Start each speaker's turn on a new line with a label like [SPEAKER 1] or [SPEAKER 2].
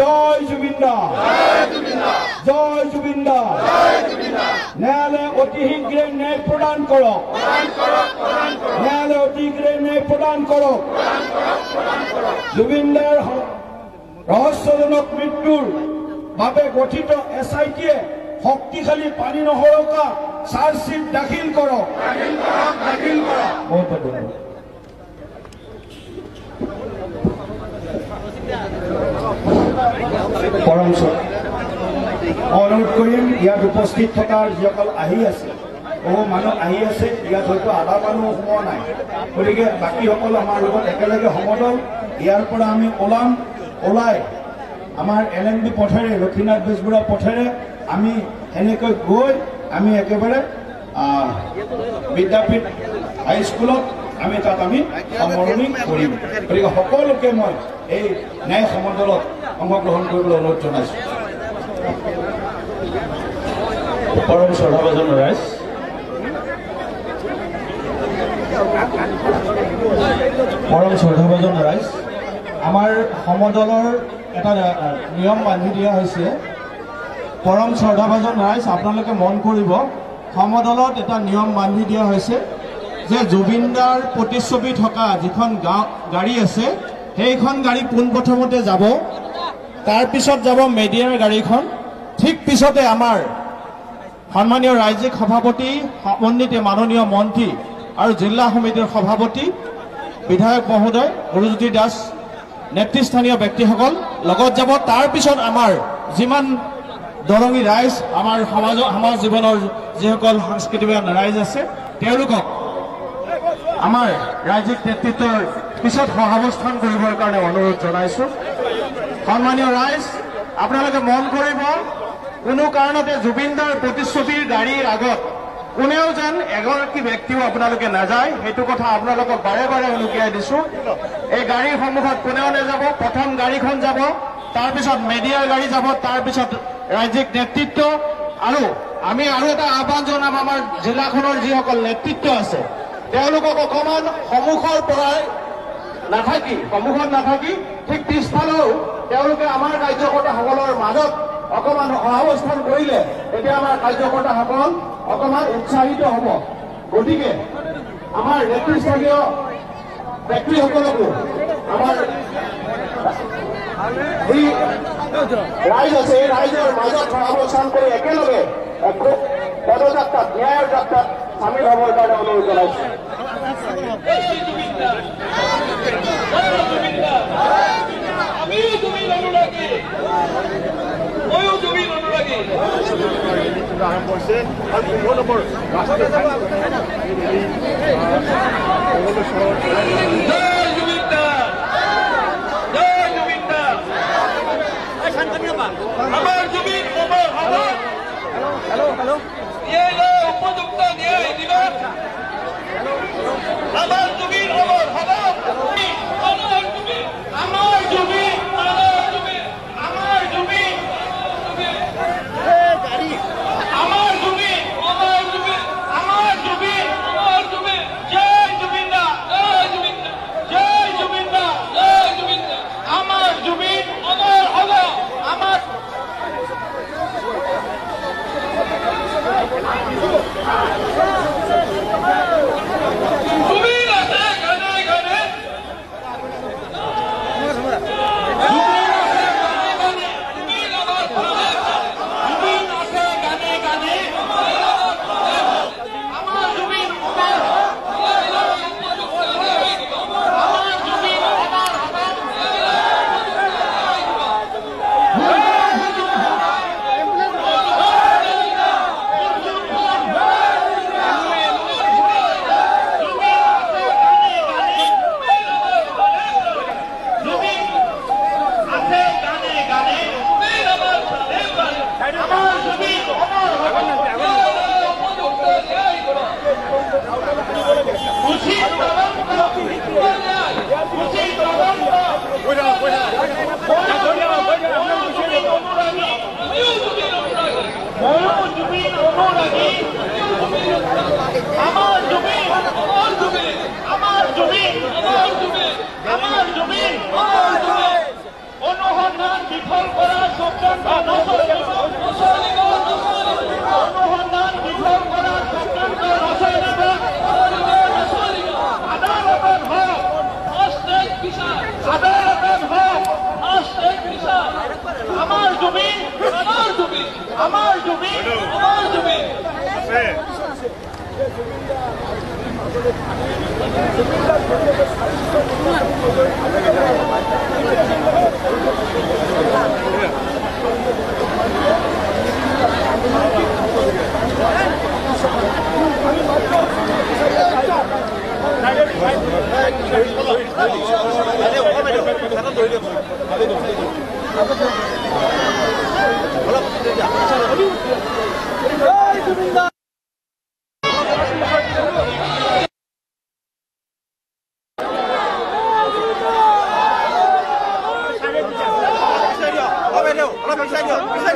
[SPEAKER 1] জয় জুবিন দা, জয় জুবিন দা। ন্যায়ালয়ে অতি শীঘ্ৰে ন্যায় প্ৰদান কৰক, ন্যায়ালয়ে অতি শীঘ্ৰে ন্যায় প্ৰদান কৰক। জুবিন দাৰ ৰহস্যজনক মৃত্যুৰ বাবে গঠিত SIT-য়ে শক্তিশালী পানী নহৰকা চাৰ্জশ্বিট দাখিল কৰক। বহুত ধন্যবাদ। পৰম অনুৰোধ কৰিম ইয়াত উপস্থিত থকাৰ যিসকল আহি আছে, বহু মানুহ আহি আছে, ইয়াত হয়তো আধা মানুহ সোমোৱা নাই, গতিকে বাকীসকল আমাৰ লগত একেলগে সমদল ইয়াৰ পৰা আমি ওলাই আমাৰ LNB পথেৰে, লক্ষ্মীনাথ বেজবৰুৱা পথেৰে আমি এনেকৈ গৈ আমি একেবাৰে বিদ্যাপীঠ হাইস্কুলত আমি তাত আমি সামৰণি কৰিম। গতিকে সকলোকে মই এই ন্যায় সমদলত অংশগ্ৰহণ কৰিবলৈ অনুৰোধ জনাইছোঁ। পৰম শ্ৰদ্ধাভাজন ৰাইজ, পৰম শ্ৰদ্ধাভাজন ৰাইজ, আমাৰ সমদলৰ এটা নিয়ম বান্ধি দিয়া হৈছে। পৰম শ্ৰদ্ধাভাজন ৰাইজ, আপোনালোকে মন কৰিব, সমদলত এটা নিয়ম বান্ধি দিয়া হৈছে যে জুবিন দাৰ প্ৰতিচ্ছবি থকা যিখন গাড়ী আছে সেইখন গাড়ী পোনপ্ৰথমতে যাব, তাৰপিছত যাব মিডিয়াৰ গাড়ীখন, ঠিক পিছতে আমাৰ সন্মানীয় ৰাজ্যিক সভাপতি সমন্বিত মাননীয় মন্ত্ৰী আৰু জিলা সমিতিৰ সভাপতি বিধায়ক মহোদয় গুৰুজ্যোতি দাস নেতৃস্থানীয় ব্যক্তিসকল লগত যাব। তাৰপিছত আমাৰ যিমান দৰঙী ৰাইজ, আমাৰ সমাজ জীৱনৰ যিসকল সাংস্কৃতিক ৰাইজ আছে তেওঁলোকক আমাৰ ৰাজ্যিক নেতৃত্বৰ পিছত সহাৱস্থান কৰিবৰ কাৰণে অনুৰোধ জনাইছোঁ। সন্মানীয় ৰাইজ, আপোনালোকে মন কৰিব, কোনো কাৰণতে জুবিন দাৰ প্ৰতিচ্ছবিৰ গাড়ীৰ আগত কোনেও যেন এগৰাকী ব্যক্তিও আপোনালোকে নাযায়, সেইটো কথা আপোনালোকক বাৰে বাৰে উনুকিয়াই দিছোঁ। এই গাড়ীৰ সন্মুখত কোনেও নাযাব, প্ৰথম গাড়ীখন যাব, তাৰপিছত মিডিয়াৰ গাড়ী যাব, তাৰপিছত ৰাজ্যিক নেতৃত্ব। আৰু আমি আৰু এটা আহ্বান জনাম, আমাৰ জিলাখনৰ যিসকল নেতৃত্ব আছে তেওঁলোকক অকণমান সন্মুখত নাথাকি ঠিক পিছফালেও তেওঁলোকে আমাৰ কাৰ্যকৰ্তাসকলৰ মাজত অকণমান সহাৱস্থান কৰিলে এতিয়া আমাৰ কাৰ্যকৰ্তাসকল অকণমান উৎসাহিত হ'ব। গতিকে আমাৰ নেতৃস্থানীয় ব্যক্তিসকলকো আমাৰ যি ৰাইজ আছে এই ৰাইজৰ মাজত সহাৱস্থান কৰি একেলগে পদযাত্ৰাত, ন্যায়ৰ যাত্ৰাত সামিল হ'বৰ কাৰণে অনুৰোধ জনাইছোঁ।
[SPEAKER 2] আৰম্ভ হৈছে আৰু 15 নম্বৰ
[SPEAKER 3] আমার জমির উপযুক্ত ন্যায় দিবেন, আমার জমির অমর হব, আমার জমি, আমার জমি, আমার জমি, আমার জমি, আমার জমি, আমার জমি, আমার জমি, আমার জমি, জয় জুবিন দা, জয় জুবিন দা, জয় জুবিন দা, জয় জুবিন দা, আমার জমি অমর হব, আমার অনুসন্ধান অনুসন্ধান বিফল করার চক্রান্ত নচলিব অনুসন্ধান বিফল করার চক্রান্ত নচলিব আদালতের হক আদালতের হক আমার জমি আমার জমি আমার জমি আমার জমি
[SPEAKER 2] Hãy subscribe cho kênh Ghiền Mì Gõ để không bỏ lỡ